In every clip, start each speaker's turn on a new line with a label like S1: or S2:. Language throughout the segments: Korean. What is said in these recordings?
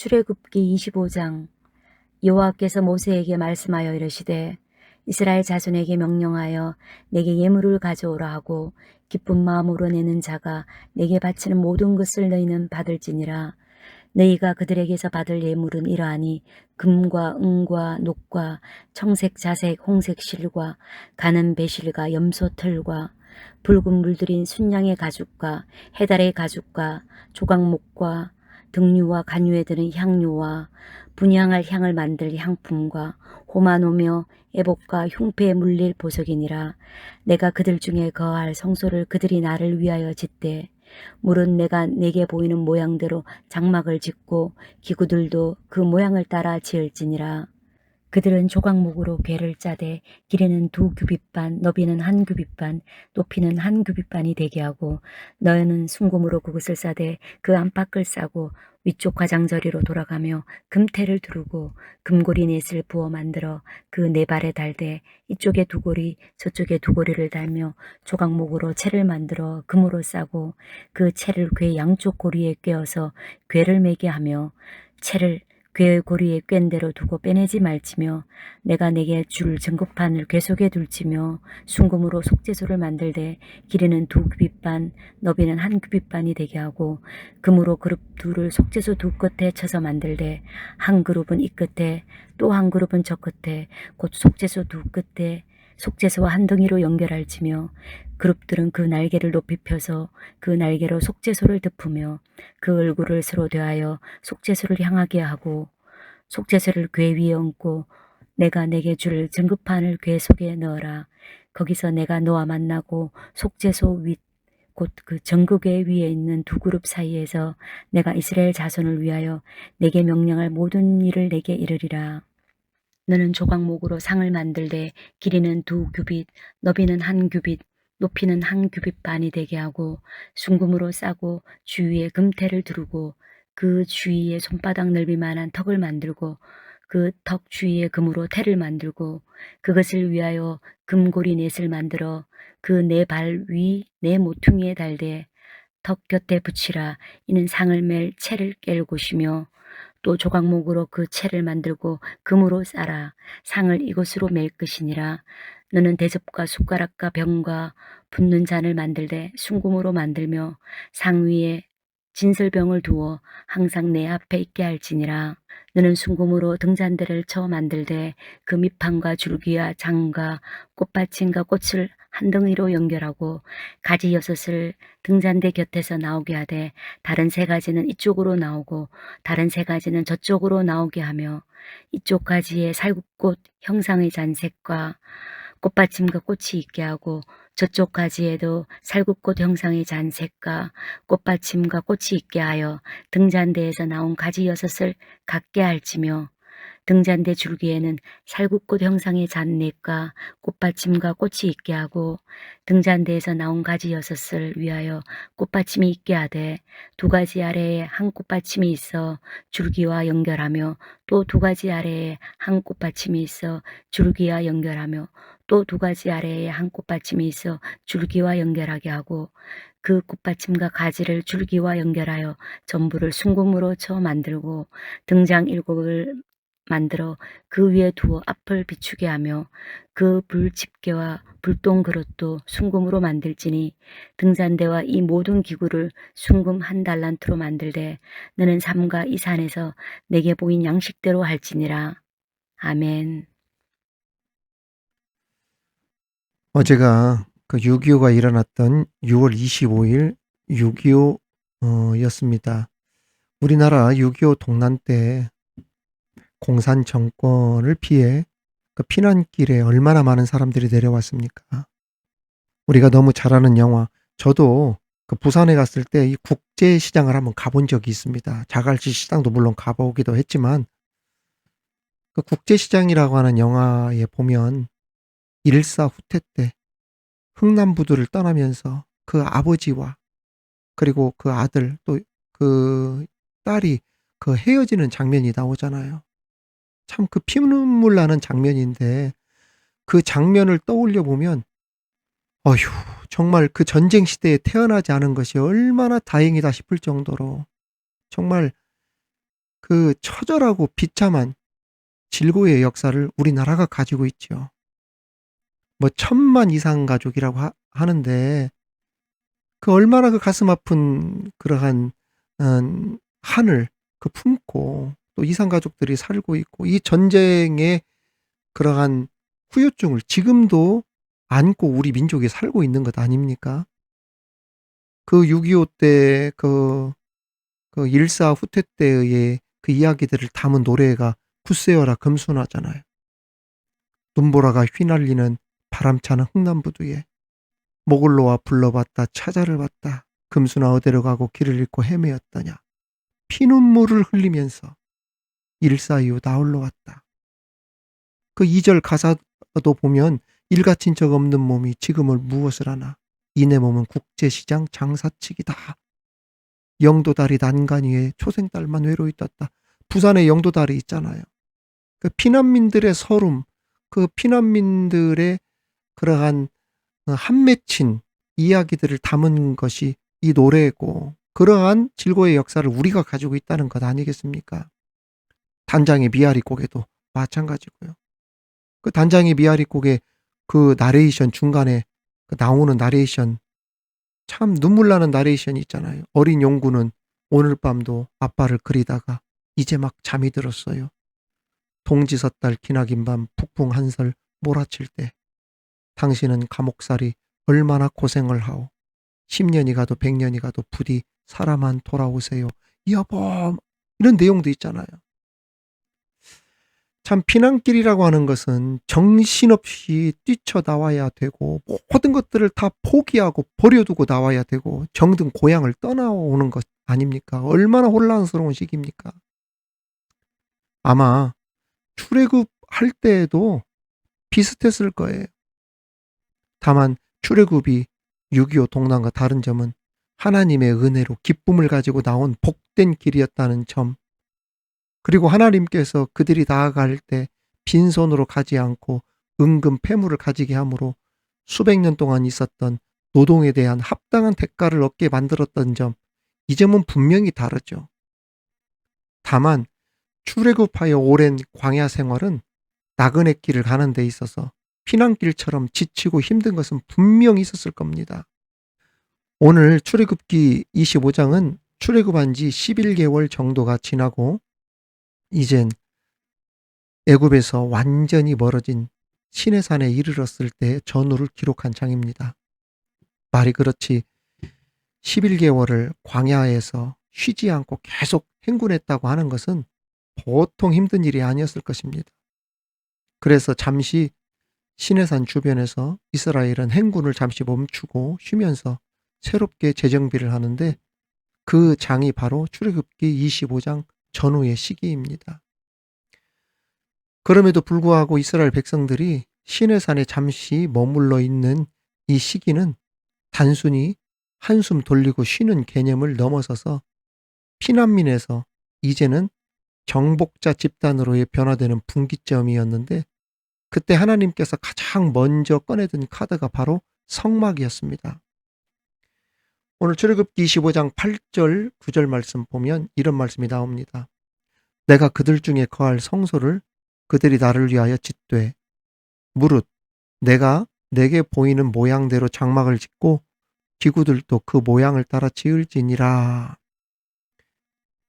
S1: 출애굽기 25장. 여호와께서 모세에게 말씀하여 이르시되 이스라엘 자손에게 명령하여 내게 예물을 가져오라 하고 기쁜 마음으로 내는 자가 내게 바치는 모든 것을 너희는 받을지니라. 너희가 그들에게서 받을 예물은 이러하니 금과 은과 녹과 청색 자색 홍색 실과 가는 배실과 염소 털과 붉은 물들인 순양의 가죽과 해달의 가죽과 조각목과 등류와 간유에 드는 향료와 분향할 향을 만들 향품과 호마노며 애복과 흉패에 물릴 보석이니라. 내가 그들 중에 거할 성소를 그들이 나를 위하여 짓되 물은 내가 내게 보이는 모양대로 장막을 짓고 기구들도 그 모양을 따라 지을지니라. 그들은 조각목으로 궤를 짜되 길이는 2규빗반, 너비는 1규빗반, 높이는 1규빗반이 되게 하고 너희는 순금으로 그것을 싸되 그 안팎을 싸고 위쪽 가장자리로 돌아가며 금테를 두르고 금고리 넷을 부어 만들어 그 네 발에 달되 이쪽에 2고리 저쪽에 2고리를 달며 조각목으로 채를 만들어 금으로 싸고 그 채를 궤 양쪽 고리에 꿰어서 궤를 매게 하며 채를 궤 고리에 꿰인 대로 두고 빼내지 말지며 내가 내게 줄 증거판을 궤 속에 둘지며 순금으로 속죄소를 만들되 길이는 2규빗반 너비는 1규빗반이 되게 하고 금으로 그룹 둘을 속죄소 두 끝에 쳐서 만들되 한 그룹은 이 끝에 또 한 그룹은 저 끝에 곧 속죄소 두 끝에 속죄소와 한 덩이로 연결할지며 그룹들은 그 날개를 높이 펴서 그 날개로 속죄소를 덮으며 그 얼굴을 서로 대하여 속죄소를 향하게 하고 속죄소를 궤 위에 얹고 내가 내게 줄 증거판을 궤 속에 넣어라. 거기서 내가 너와 만나고 속죄소 윗 곧 그 정극궤 위에 있는 2그룹 사이에서 내가 이스라엘 자손을 위하여 내게 명령할 모든 일을 내게 이르리라. 너는 조각목으로 상을 만들되 길이는 2규빗, 너비는 1규빗, 높이는 1규빗반이 되게 하고 순금으로 싸고 주위에 금테를 두르고 그 주위에 손바닥 넓이만한 턱을 만들고 그 턱 주위에 금으로 테를 만들고 그것을 위하여 금고리 넷을 만들어 그 네 발 위 네 모퉁이에 달되 턱 곁에 붙이라. 이는 상을 맬 채를 깰 곳이며 또 조각목으로 그 채를 만들고 금으로 싸라. 상을 이것으로 맬 것이니라. 너는 대접과 숟가락과 병과 붓는 잔을 만들되 순금으로 만들며 상 위에 진설병을 두어 항상 내 앞에 있게 할지니라. 너는 순금으로 등잔대를 쳐 만들되 그 밑판과 줄기와 장과 꽃받침과 꽃을 한 덩이로 연결하고 가지 6을 등잔대 곁에서 나오게 하되 다른 3가지는 이쪽으로 나오고 다른 3가지는 저쪽으로 나오게 하며 이쪽 가지에 살구꽃 형상의 잔색과 꽃받침과 꽃이 있게 하고 저쪽 가지에도 살구꽃 형상의 잔색과 꽃받침과 꽃이 있게 하여 등잔대에서 나온 가지 6을 갖게 할지며 등잔대 줄기에는 살구꽃 형상의 잔넷과 꽃받침과 꽃이 있게 하고 등잔대에서 나온 가지 6을 위하여 꽃받침이 있게 하되 2가지 아래에 한 꽃받침이 있어 줄기와 연결하며 또 2가지 아래에 한 꽃받침이 있어 줄기와 연결하며 또 2가지 아래에 한 꽃받침이 있어 줄기와 연결하게 하고 그 꽃받침과 가지를 줄기와 연결하여 전부를 순금으로 쳐 만들고 등장 7을 만들어 그 위에 두어 앞을 비추게 하며 그 불집게와 불똥 그릇도 순금으로 만들지니 등잔대와 이 모든 기구를 순금 1달란트로 만들되 너는 삼가 이 산에서 내게 보인 양식대로 할지니라. 아멘.
S2: 어제가 그 6.25가 일어났던 6월 25일 6.25 였습니다. 우리나라 6.25 동란 때 공산 정권을 피해 그 피난길에 얼마나 많은 사람들이 내려왔습니까? 우리가 너무 잘 아는 영화, 저도 그 부산에 갔을 때 이 국제시장을 한번 가본 적이 있습니다. 자갈치 시장도 물론 가보기도 했지만 그 국제시장이라고 하는 영화에 보면 일사후퇴 때 흥남부두를 떠나면서 그 아버지와 그리고 그 아들 또 그 딸이 그 헤어지는 장면이 나오잖아요. 참 그 피눈물 나는 장면인데 그 장면을 떠올려 보면 어휴 정말 그 전쟁 시대에 태어나지 않은 것이 얼마나 다행이다 싶을 정도로 정말 그 처절하고 비참한 질고의 역사를 우리나라가 가지고 있죠. 뭐 1,000만 이상 가족이라고 하는데 그 얼마나 그 가슴 아픈 그러한 한을 그 품고 또 이산 가족들이 살고 있고 이 전쟁의 그러한 후유증을 지금도 안고 우리 민족이 살고 있는 것 아닙니까? 그 6.25 때 그 일사 후퇴 때의 그 이야기들을 담은 노래가 굳세어라 금순화잖아요. 눈보라가 휘날리는 바람차는 흥남부두에 목을 놓아 불러봤다 차자를 봤다 금순아 어디로 가고 길을 잃고 헤매었더냐 피눈물을 흘리면서 일사 이후 나홀로 왔다. 그 2절 가사도 보면 일가친 적 없는 몸이 지금을 무엇을 하나 이내 몸은 국제시장 장사치기다. 영도다리 난간 위에 초생딸만 외로이 떴다. 부산에 영도다리 있잖아요. 그 피난민들의 서름, 그 피난민들의 그러한 한 맺힌 이야기들을 담은 것이 이 노래고 그러한 질고의 역사를 우리가 가지고 있다는 것 아니겠습니까? 단장의 미아리곡에도 마찬가지고요. 그 단장의 미아리곡의 그 나레이션 중간에 그 나오는 나레이션 참 눈물 나는 나레이션이 있잖아요. 어린 용구는 오늘 밤도 아빠를 그리다가 이제 막 잠이 들었어요. 동지섣달 기나긴 밤 북풍 한설 몰아칠 때 당신은 감옥살이 얼마나 고생을 하오. 10년이 가도 100년이 가도 부디 사람만 돌아오세요. 여보 이런 내용도 있잖아요. 참 피난길이라고 하는 것은 정신없이 뛰쳐나와야 되고 모든 것들을 다 포기하고 버려두고 나와야 되고 정든 고향을 떠나오는 것 아닙니까? 얼마나 혼란스러운 시기입니까? 아마 출애굽할 때에도 비슷했을 거예요. 다만 출애굽이 6.25 동란과 다른 점은 하나님의 은혜로 기쁨을 가지고 나온 복된 길이었다는 점, 그리고 하나님께서 그들이 나아갈 때 빈손으로 가지 않고 은금 패물을 가지게 함으로 수백 년 동안 있었던 노동에 대한 합당한 대가를 얻게 만들었던 점, 이 점은 분명히 다르죠. 다만 출애굽하여 오랜 광야 생활은 나그네 길을 가는 데 있어서 피난길처럼 지치고 힘든 것은 분명히 있었을 겁니다. 오늘 출애굽기 25장은 출애굽한 지 11개월 정도가 지나고 이젠 애굽에서 완전히 멀어진 시내산에 이르렀을 때의 전후를 기록한 장입니다. 말이 그렇지 11개월을 광야에서 쉬지 않고 계속 행군했다고 하는 것은 보통 힘든 일이 아니었을 것입니다. 그래서 잠시 시내산 주변에서 이스라엘은 행군을 잠시 멈추고 쉬면서 새롭게 재정비를 하는데 그 장이 바로 출애굽기 25장 전후의 시기입니다. 그럼에도 불구하고 이스라엘 백성들이 시내산에 잠시 머물러 있는 이 시기는 단순히 한숨 돌리고 쉬는 개념을 넘어서서 피난민에서 이제는 정복자 집단으로의 변화되는 분기점이었는데 그때 하나님께서 가장 먼저 꺼내든 카드가 바로 성막이었습니다. 오늘 출애굽기 25장 8절 9절 말씀 보면 이런 말씀이 나옵니다. 내가 그들 중에 거할 성소를 그들이 나를 위하여 짓되 무릇 내가 내게 보이는 모양대로 장막을 짓고 기구들도 그 모양을 따라 지을지니라.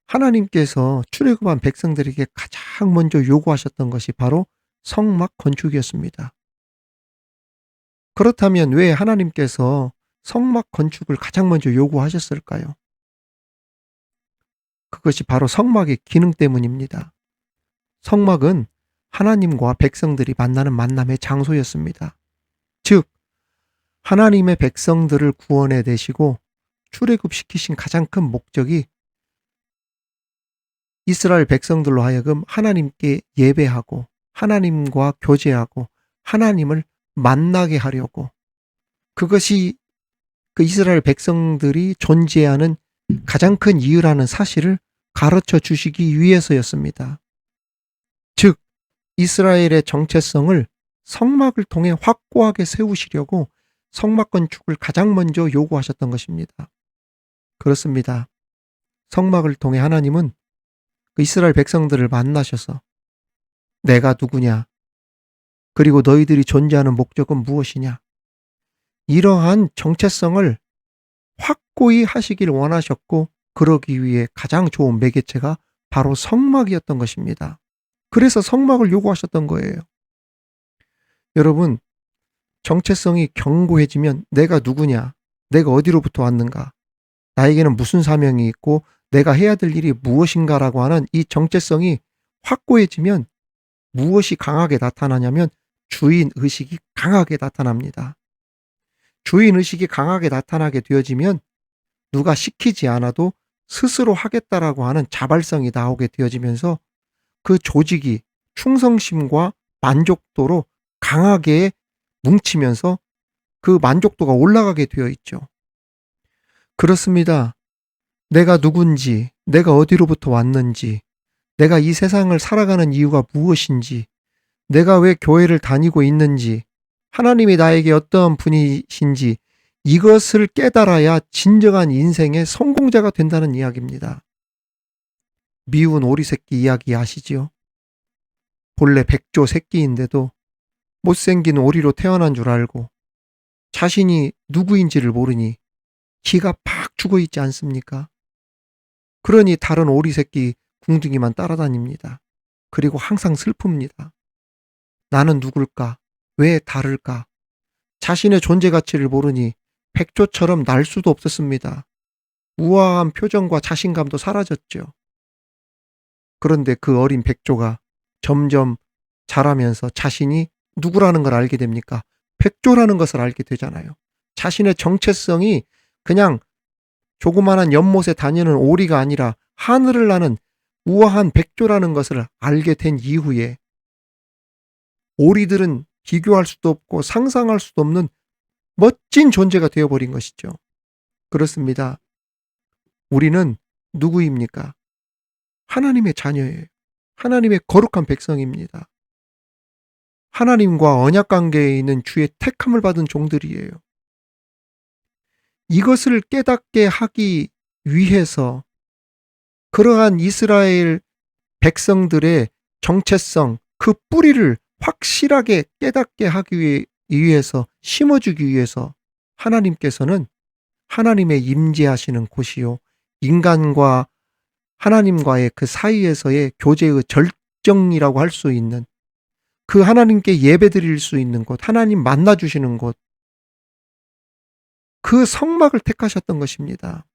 S2: 하나님께서 출애굽한 백성들에게 가장 먼저 요구하셨던 것이 바로 성막 건축이었습니다. 그렇다면 왜 하나님께서 성막 건축을 가장 먼저 요구하셨을까요? 그것이 바로 성막의 기능 때문입니다. 성막은 하나님과 백성들이 만나는 만남의 장소였습니다. 즉 하나님의 백성들을 구원해 내시고 출애굽시키신 가장 큰 목적이 이스라엘 백성들로 하여금 하나님께 예배하고 하나님과 교제하고 하나님을 만나게 하려고, 그것이 그 이스라엘 백성들이 존재하는 가장 큰 이유라는 사실을 가르쳐 주시기 위해서였습니다. 즉 이스라엘의 정체성을 성막을 통해 확고하게 세우시려고 성막 건축을 가장 먼저 요구하셨던 것입니다. 그렇습니다. 성막을 통해 하나님은 그 이스라엘 백성들을 만나셔서 내가 누구냐? 그리고 너희들이 존재하는 목적은 무엇이냐? 이러한 정체성을 확고히 하시길 원하셨고 그러기 위해 가장 좋은 매개체가 바로 성막이었던 것입니다. 그래서 성막을 요구하셨던 거예요. 여러분, 정체성이 견고해지면 내가 누구냐? 내가 어디로부터 왔는가? 나에게는 무슨 사명이 있고 내가 해야 될 일이 무엇인가라고 하는 이 정체성이 확고해지면 무엇이 강하게 나타나냐면 주인 의식이 강하게 나타납니다. 주인 의식이 강하게 나타나게 되어지면 누가 시키지 않아도 스스로 하겠다라고 하는 자발성이 나오게 되어지면서 그 조직이 충성심과 만족도로 강하게 뭉치면서 그 만족도가 올라가게 되어 있죠. 그렇습니다. 내가 누군지, 내가 어디로부터 왔는지, 내가 이 세상을 살아가는 이유가 무엇인지, 내가 왜 교회를 다니고 있는지, 하나님이 나에게 어떤 분이신지 이것을 깨달아야 진정한 인생의 성공자가 된다는 이야기입니다. 미운 오리 새끼 이야기 아시지요? 본래 백조 새끼인데도 못생긴 오리로 태어난 줄 알고 자신이 누구인지를 모르니 기가 팍 죽어 있지 않습니까? 그러니 다른 오리 새끼 궁둥이만 따라다닙니다. 그리고 항상 슬픕니다. 나는 누굴까? 왜 다를까? 자신의 존재 가치를 모르니 백조처럼 날 수도 없었습니다. 우아한 표정과 자신감도 사라졌죠. 그런데 그 어린 백조가 점점 자라면서 자신이 누구라는 걸 알게 됩니까? 백조라는 것을 알게 되잖아요. 자신의 정체성이 그냥 조그마한 연못에 다니는 오리가 아니라 하늘을 나는 우아한 백조라는 것을 알게 된 이후에 오리들은 비교할 수도 없고 상상할 수도 없는 멋진 존재가 되어버린 것이죠. 그렇습니다. 우리는 누구입니까? 하나님의 자녀예요. 하나님의 거룩한 백성입니다. 하나님과 언약 관계에 있는 주의 택함을 받은 종들이에요. 이것을 깨닫게 하기 위해서 그러한 이스라엘 백성들의 정체성, 그 뿌리를 확실하게 깨닫게 하기 위해서, 심어주기 위해서 하나님께서는 하나님의 임재하시는 곳이요, 인간과 하나님과의 그 사이에서의 교제의 절정이라고 할 수 있는, 그 하나님께 예배드릴 수 있는 곳, 하나님 만나주시는 곳, 그 성막을 택하셨던 것입니다.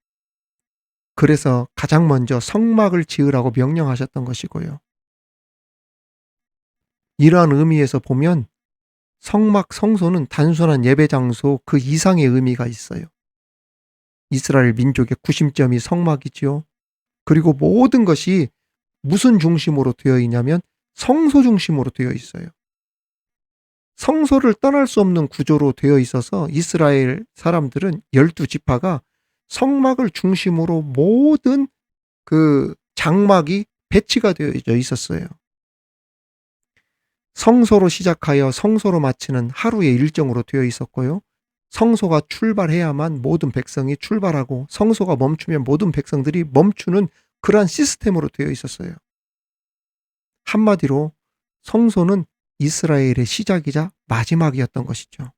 S2: 그래서 가장 먼저 성막을 지으라고 명령하셨던 것이고요. 이러한 의미에서 보면 성막, 성소는 단순한 예배 장소 그 이상의 의미가 있어요. 이스라엘 민족의 구심점이 성막이지요. 그리고 모든 것이 무슨 중심으로 되어 있냐면 성소 중심으로 되어 있어요. 성소를 떠날 수 없는 구조로 되어 있어서 이스라엘 사람들은 12지파가 성막을 중심으로 모든 그 장막이 배치가 되어 있었어요. 성소로 시작하여 성소로 마치는 하루의 일정으로 되어 있었고요. 성소가 출발해야만 모든 백성이 출발하고 성소가 멈추면 모든 백성들이 멈추는 그러한 시스템으로 되어 있었어요. 한마디로 성소는 이스라엘의 시작이자 마지막이었던 것이죠.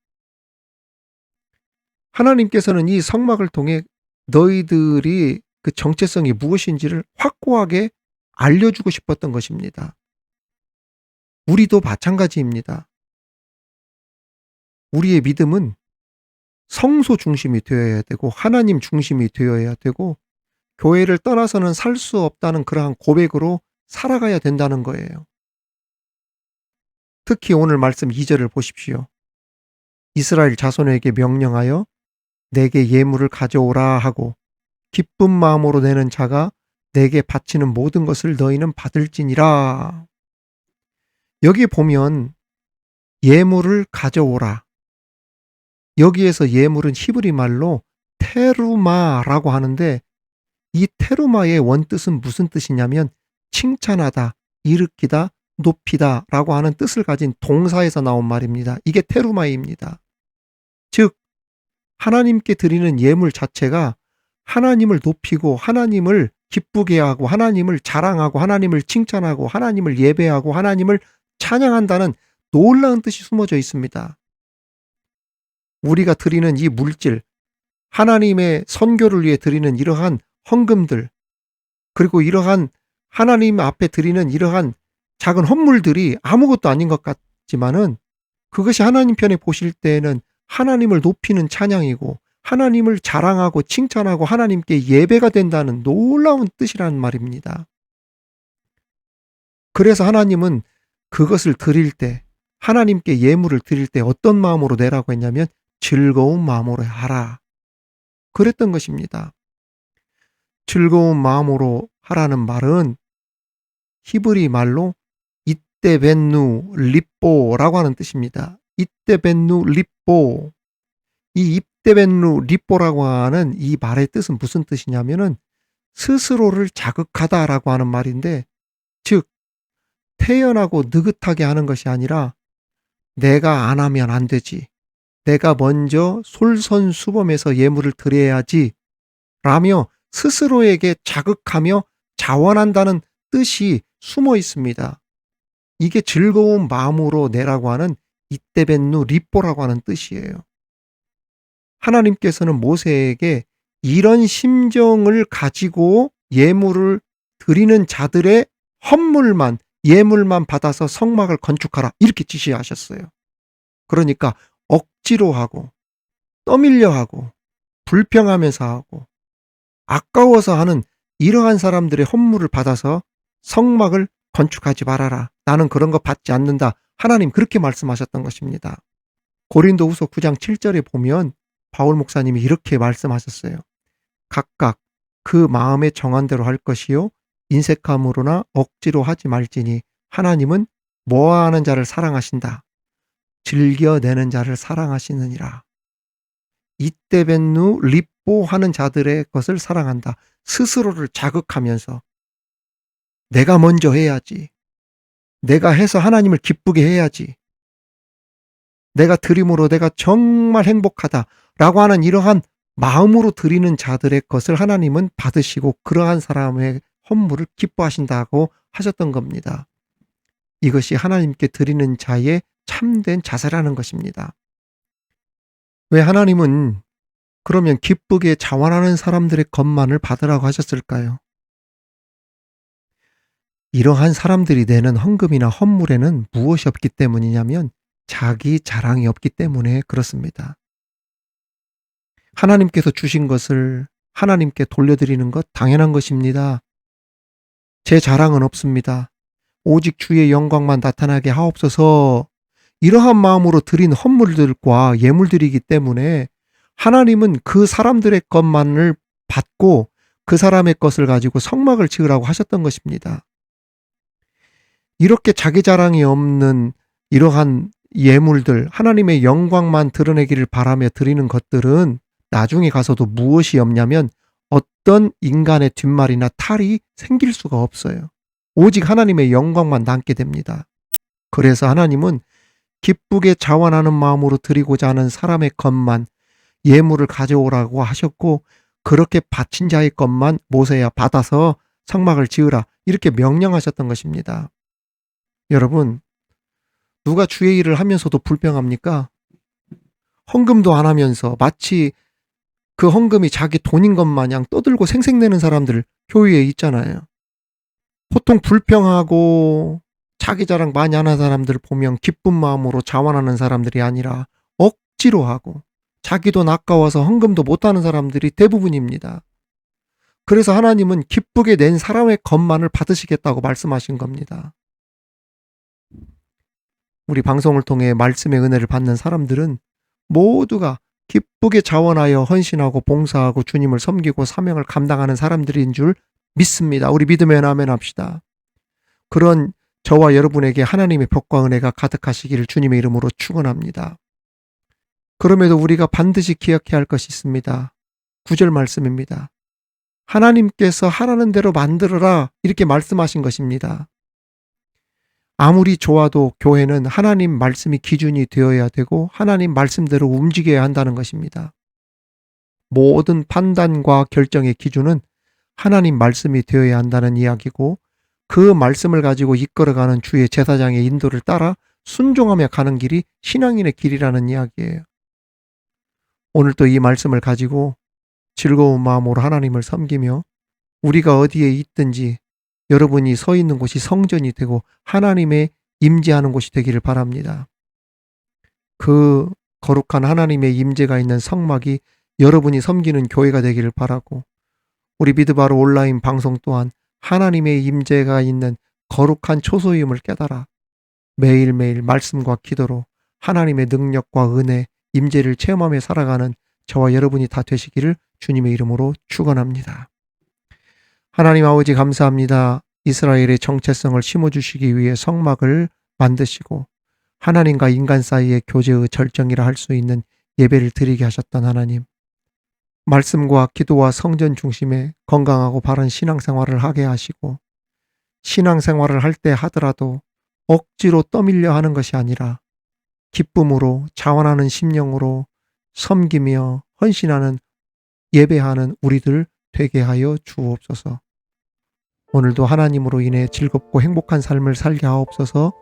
S2: 하나님께서는 이 성막을 통해 너희들이 그 정체성이 무엇인지를 확고하게 알려주고 싶었던 것입니다. 우리도 마찬가지입니다. 우리의 믿음은 성소 중심이 되어야 되고 하나님 중심이 되어야 되고 교회를 떠나서는 살 수 없다는 그러한 고백으로 살아가야 된다는 거예요. 특히 오늘 말씀 2절을 보십시오. 이스라엘 자손에게 명령하여 내게 예물을 가져오라 하고 기쁜 마음으로 내는 자가 내게 바치는 모든 것을 너희는 받을지니라. 여기 보면 예물을 가져오라. 여기에서 예물은 히브리 말로 테루마라고 하는데 이 테루마의 원뜻은 무슨 뜻이냐면 칭찬하다, 일으키다, 높이다 라고 하는 뜻을 가진 동사에서 나온 말입니다. 이게 테루마입니다. 즉 하나님께 드리는 예물 자체가 하나님을 높이고 하나님을 기쁘게 하고 하나님을 자랑하고 하나님을 칭찬하고 하나님을 예배하고 하나님을 찬양한다는 놀라운 뜻이 숨어져 있습니다. 우리가 드리는 이 물질, 하나님의 선교를 위해 드리는 이러한 헌금들, 그리고 이러한 하나님 앞에 드리는 이러한 작은 헌물들이 아무것도 아닌 것 같지만은 그것이 하나님 편에 보실 때에는 하나님을 높이는 찬양이고 하나님을 자랑하고 칭찬하고 하나님께 예배가 된다는 놀라운 뜻이라는 말입니다. 그래서 하나님은 그것을 드릴 때, 하나님께 예물을 드릴 때 어떤 마음으로 내라고 했냐면 즐거운 마음으로 하라. 그랬던 것입니다. 즐거운 마음으로 하라는 말은 히브리 말로 이떼벤누 리뽀라고 하는 뜻입니다. 이떼벤누 리뽀. 이 이떼벤누 리뽀라고 하는 이 말의 뜻은 무슨 뜻이냐면은 스스로를 자극하다라고 하는 말인데, 즉 태연하고 느긋하게 하는 것이 아니라 내가 안 하면 안 되지, 내가 먼저 솔선수범해서 예물을 드려야지 라며 스스로에게 자극하며 자원한다는 뜻이 숨어 있습니다. 이게 즐거운 마음으로 내라고 하는 이떼벤누 리뽀라고 하는 뜻이에요. 하나님께서는 모세에게 이런 심정을 가지고 예물을 드리는 자들의 헌물만, 예물만 받아서 성막을 건축하라 이렇게 지시하셨어요. 그러니까 억지로 하고 떠밀려 하고 불평하면서 하고 아까워서 하는 이러한 사람들의 헌물을 받아서 성막을 건축하지 말아라. 나는 그런 거 받지 않는다. 하나님 그렇게 말씀하셨던 것입니다. 고린도후서 9장 7절에 보면 바울 목사님이 이렇게 말씀하셨어요. 각각 그 마음에 정한 대로 할 것이요 인색함으로나 억지로 하지 말지니 하나님은 모아하는 자를 사랑하신다. 즐겨내는 자를 사랑하시느니라. 이떼벤누 리뽀 하는 자들의 것을 사랑한다. 스스로를 자극하면서 내가 먼저 해야지. 내가 해서 하나님을 기쁘게 해야지. 내가 드림으로 내가 정말 행복하다라고 하는 이러한 마음으로 드리는 자들의 것을 하나님은 받으시고 그러한 사람의 헌물을 기뻐하신다고 하셨던 겁니다. 이것이 하나님께 드리는 자의 참된 자세라는 것입니다. 왜 하나님은 그러면 기쁘게 자원하는 사람들의 것만을 받으라고 하셨을까요? 이러한 사람들이 내는 헌금이나 헌물에는 무엇이 없기 때문이냐면 자기 자랑이 없기 때문에 그렇습니다. 하나님께서 주신 것을 하나님께 돌려드리는 것 당연한 것입니다. 제 자랑은 없습니다. 오직 주의 영광만 나타나게 하옵소서. 이러한 마음으로 드린 헌물들과 예물들이기 때문에 하나님은 그 사람들의 것만을 받고 그 사람의 것을 가지고 성막을 지으라고 하셨던 것입니다. 이렇게 자기 자랑이 없는 이러한 예물들, 하나님의 영광만 드러내기를 바라며 드리는 것들은 나중에 가서도 무엇이 없냐면 어떤 인간의 뒷말이나 탈이 생길 수가 없어요. 오직 하나님의 영광만 남게 됩니다. 그래서 하나님은 기쁘게 자원하는 마음으로 드리고자 하는 사람의 것만 예물을 가져오라고 하셨고 그렇게 바친 자의 것만 모세야 받아서 성막을 지으라 이렇게 명령하셨던 것입니다. 여러분, 누가 주의 일을 하면서도 불평합니까? 헌금도 안 하면서 마치 그 헌금이 자기 돈인 것 마냥 떠들고 생색내는 사람들 교회에 있잖아요. 보통 불평하고 자기 자랑 많이 하는 사람들 보면 기쁜 마음으로 자원하는 사람들이 아니라 억지로 하고 자기 돈 아까워서 헌금도 못하는 사람들이 대부분입니다. 그래서 하나님은 기쁘게 낸 사람의 것만을 받으시겠다고 말씀하신 겁니다. 우리 방송을 통해 말씀의 은혜를 받는 사람들은 모두가 기쁘게 자원하여 헌신하고 봉사하고 주님을 섬기고 사명을 감당하는 사람들인 줄 믿습니다. 우리 믿으면 아멘 합시다. 그런 저와 여러분에게 하나님의 복과 은혜가 가득하시기를 주님의 이름으로 축원합니다. 그럼에도 우리가 반드시 기억해야 할 것이 있습니다. 9절 말씀입니다. 하나님께서 하라는 대로 만들어라 이렇게 말씀하신 것입니다. 아무리 좋아도 교회는 하나님 말씀이 기준이 되어야 되고 하나님 말씀대로 움직여야 한다는 것입니다. 모든 판단과 결정의 기준은 하나님 말씀이 되어야 한다는 이야기고, 그 말씀을 가지고 이끌어가는 주의 제사장의 인도를 따라 순종하며 가는 길이 신앙인의 길이라는 이야기예요. 오늘 또 이 말씀을 가지고 즐거운 마음으로 하나님을 섬기며 우리가 어디에 있든지 여러분이 서 있는 곳이 성전이 되고 하나님의 임재하는 곳이 되기를 바랍니다. 그 거룩한 하나님의 임재가 있는 성막이 여러분이 섬기는 교회가 되기를 바라고, 우리 미드바로 온라인 방송 또한 하나님의 임재가 있는 거룩한 초소임을 깨달아 매일매일 말씀과 기도로 하나님의 능력과 은혜, 임재를 체험하며 살아가는 저와 여러분이 다 되시기를 주님의 이름으로 축원합니다. 하나님 아버지 감사합니다. 이스라엘의 정체성을 심어주시기 위해 성막을 만드시고 하나님과 인간 사이의 교제의 절정이라 할 수 있는 예배를 드리게 하셨던 하나님, 말씀과 기도와 성전 중심의 건강하고 바른 신앙생활을 하게 하시고, 신앙생활을 할 때 하더라도 억지로 떠밀려 하는 것이 아니라 기쁨으로 자원하는 심령으로 섬기며 헌신하는 예배하는 우리들 되게 하여 주옵소서. 오늘도 하나님으로 인해 즐겁고 행복한 삶을 살게 하옵소서.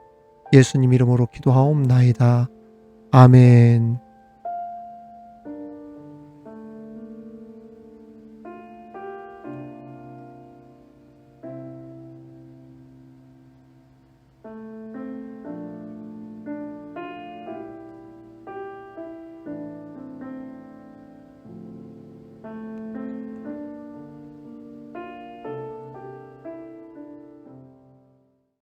S2: 예수님 이름으로 기도하옵나이다. 아멘.